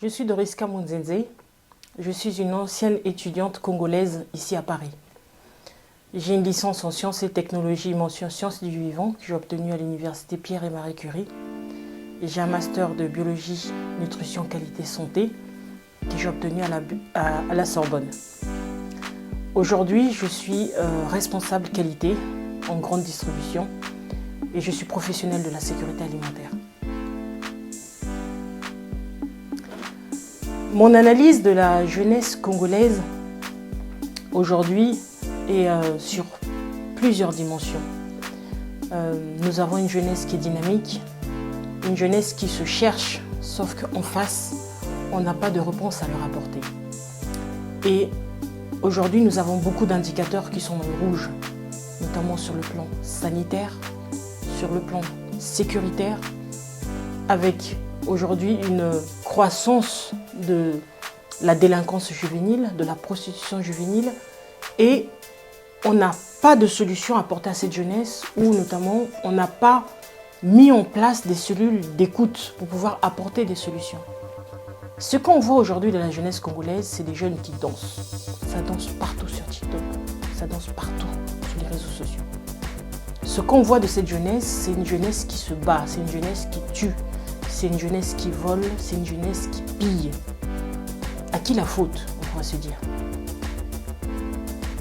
Je suis Doriska Munzenze. Je suis une ancienne étudiante congolaise ici à Paris. J'ai une licence en sciences et technologies, mention sciences du vivant, que j'ai obtenue à l'université Pierre et Marie Curie. Et j'ai un master de biologie, nutrition, qualité, santé, que j'ai obtenu à la Sorbonne. Aujourd'hui, je suis responsable qualité en grande distribution et je suis professionnelle de la sécurité alimentaire. Mon analyse de la jeunesse congolaise aujourd'hui est sur plusieurs dimensions. Nous avons une jeunesse qui est dynamique, une jeunesse qui se cherche, sauf qu'en face, on n'a pas de réponse à leur apporter. Et aujourd'hui, nous avons beaucoup d'indicateurs qui sont dans le rouge, notamment sur le plan sanitaire, sur le plan sécuritaire, avec aujourd'hui une croissance de la délinquance juvénile, de la prostitution juvénile, et on n'a pas de solution à apporter à cette jeunesse, ou notamment on n'a pas mis en place des cellules d'écoute pour pouvoir apporter des solutions. Ce qu'on voit aujourd'hui de la jeunesse congolaise, c'est des jeunes qui dansent. Ça danse partout sur TikTok, ça danse partout sur les réseaux sociaux. Ce qu'on voit de cette jeunesse, c'est une jeunesse qui se bat, c'est une jeunesse qui tue, c'est une jeunesse qui vole, c'est une jeunesse qui pille. À qui la faute, on pourra se dire?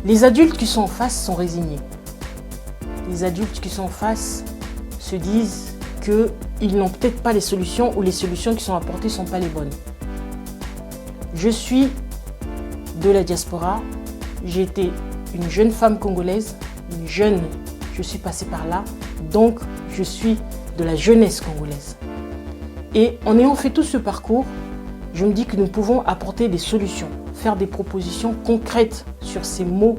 Les adultes qui sont en face sont résignés. Les adultes qui sont en face se disent qu'ils n'ont peut-être pas les solutions ou les solutions qui sont apportées ne sont pas les bonnes. Je suis de la diaspora, j'ai été une jeune femme congolaise, je suis passée par là, donc je suis de la jeunesse congolaise. Et en ayant fait tout ce parcours, je me dis que nous pouvons apporter des solutions, faire des propositions concrètes sur ces maux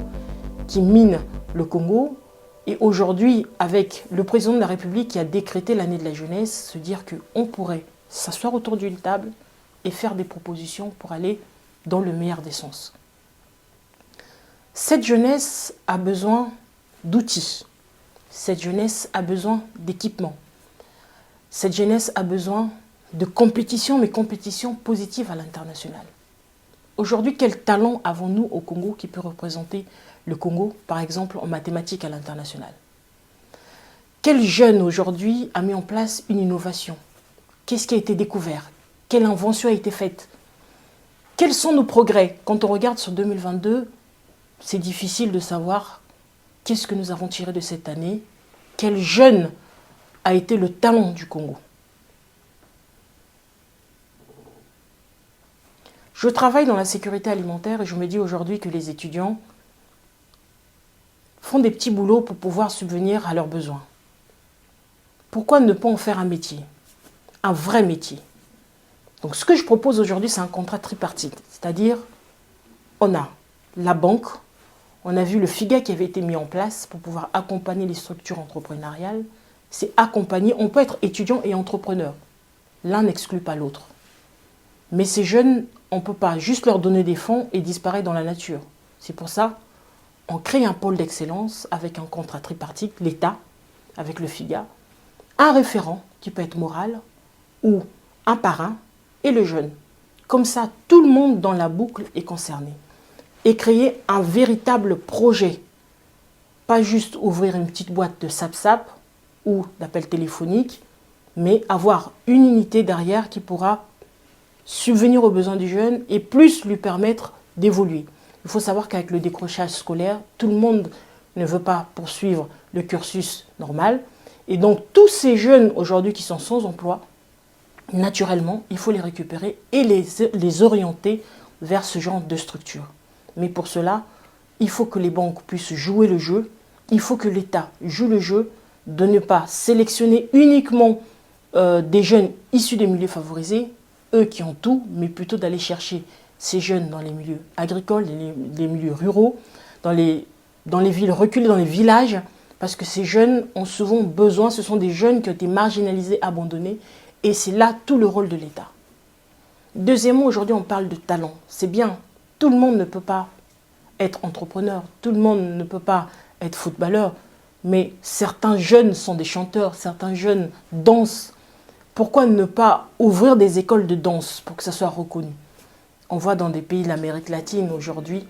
qui minent le Congo. Et aujourd'hui, avec le président de la République qui a décrété l'année de la jeunesse, se dire qu'on pourrait s'asseoir autour d'une table et faire des propositions pour aller dans le meilleur des sens. Cette jeunesse a besoin d'outils. Cette jeunesse a besoin d'équipements. Cette jeunesse a besoin de compétition, mais compétition positive à l'international. Aujourd'hui, quel talent avons-nous au Congo qui peut représenter le Congo, par exemple, en mathématiques à l'international? Quel jeune aujourd'hui a mis en place une innovation? Qu'est-ce qui a été découvert? Quelle invention a été faite? Quels sont nos progrès? Quand on regarde sur 2022, c'est difficile de savoir qu'est-ce que nous avons tiré de cette année. Quel jeune a été le talent du Congo? Je travaille dans la sécurité alimentaire et je me dis aujourd'hui que les étudiants font des petits boulots pour pouvoir subvenir à leurs besoins. Pourquoi ne pas en faire un métier? Un vrai métier. Donc ce que je propose aujourd'hui, c'est un contrat tripartite. C'est-à-dire, on a la banque, on a vu le FIGA qui avait été mis en place pour pouvoir accompagner les structures entrepreneuriales. C'est accompagner, on peut être étudiant et entrepreneur. L'un n'exclut pas l'autre. Mais ces jeunes, on ne peut pas juste leur donner des fonds et disparaître dans la nature. C'est pour ça qu'on crée un pôle d'excellence avec un contrat tripartite, l'État, avec le FIGA, un référent qui peut être moral ou un parrain et le jeune. Comme ça, tout le monde dans la boucle est concerné. Et créer un véritable projet. Pas juste ouvrir une petite boîte de SAP-SAP ou d'appel téléphonique, mais avoir une unité derrière qui pourra subvenir aux besoins du jeune et plus lui permettre d'évoluer. Il faut savoir qu'avec le décrochage scolaire, tout le monde ne veut pas poursuivre le cursus normal. Et donc, tous ces jeunes aujourd'hui qui sont sans emploi, naturellement, il faut les récupérer et les orienter vers ce genre de structure. Mais pour cela, il faut que les banques puissent jouer le jeu. Il faut que l'État joue le jeu de ne pas sélectionner uniquement des jeunes issus des milieux favorisés, eux qui ont tout, mais plutôt d'aller chercher ces jeunes dans les milieux agricoles, les milieux ruraux, dans les villes reculées, dans les villages, parce que ces jeunes ont souvent besoin, ce sont des jeunes qui ont été marginalisés, abandonnés, et c'est là tout le rôle de l'État. Deuxièmement, aujourd'hui on parle de talent, c'est bien, tout le monde ne peut pas être entrepreneur, tout le monde ne peut pas être footballeur, mais certains jeunes sont des chanteurs, certains jeunes dansent, Pourquoi ne pas ouvrir des écoles de danse pour que ça soit reconnu? On voit dans des pays de l'Amérique latine aujourd'hui,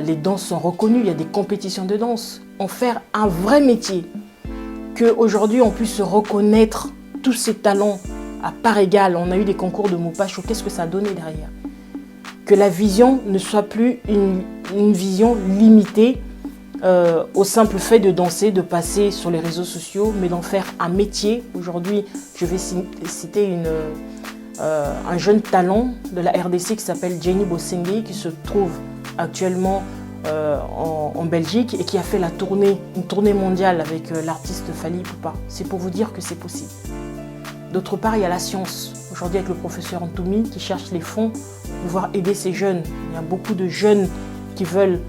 les danses sont reconnues, il y a des compétitions de danse. En faire un vrai métier, qu'aujourd'hui on puisse reconnaître tous ces talents à part égale. On a eu des concours de Mopacho, qu'est-ce que ça a donné derrière? Que la vision ne soit plus une vision limitée au simple fait de danser, de passer sur les réseaux sociaux, mais d'en faire un métier. Aujourd'hui, je vais citer un jeune talent de la RDC qui s'appelle Jenny Bosengue, qui se trouve actuellement en Belgique et qui a fait une tournée mondiale avec l'artiste Fally Ipupa. C'est pour vous dire que c'est possible. D'autre part, il y a la science. Aujourd'hui, avec le professeur Ntoumi qui cherche les fonds pour pouvoir aider ces jeunes. Il y a beaucoup de jeunes qui veulent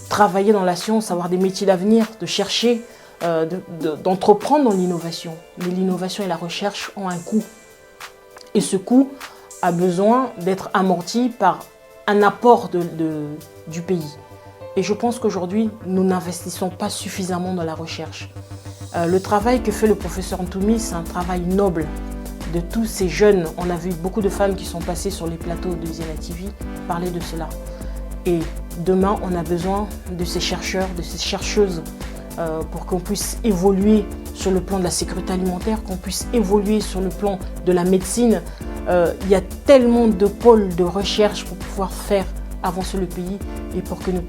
travailler dans la science, avoir des métiers d'avenir, de chercher, d'entreprendre dans l'innovation. Mais l'innovation et la recherche ont un coût. Et ce coût a besoin d'être amorti par un apport du pays. Et je pense qu'aujourd'hui, nous n'investissons pas suffisamment dans la recherche. Le travail que fait le professeur Ntoumi, c'est un travail noble de tous ces jeunes. On a vu beaucoup de femmes qui sont passées sur les plateaux de Zéna TV parler de cela. Et demain, on a besoin de ces chercheurs, de ces chercheuses pour qu'on puisse évoluer sur le plan de la sécurité alimentaire, qu'on puisse évoluer sur le plan de la médecine. Il y a tellement de pôles de recherche pour pouvoir faire avancer le pays et pour que nous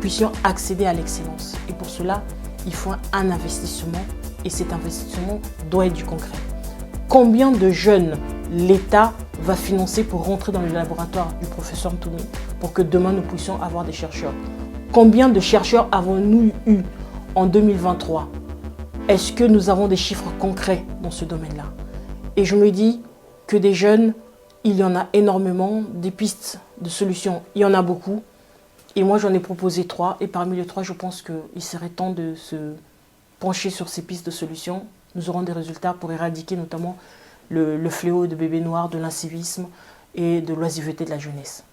puissions accéder à l'excellence. Et pour cela, il faut un investissement et cet investissement doit être du concret. Combien de jeunes l'État va financer pour rentrer dans le laboratoire du professeur Ntoumi pour que demain nous puissions avoir des chercheurs? Combien de chercheurs avons-nous eu en 2023? Est-ce que nous avons des chiffres concrets dans ce domaine-là? Et je me dis que des jeunes, il y en a énormément, des pistes de solutions, il y en a beaucoup. Et moi, j'en ai proposé 3. Et parmi les 3, je pense qu'il serait temps de se pencher sur ces pistes de solutions. Nous aurons des résultats pour éradiquer notamment le fléau de bébés noirs, de l'incivisme et de l'oisiveté de la jeunesse.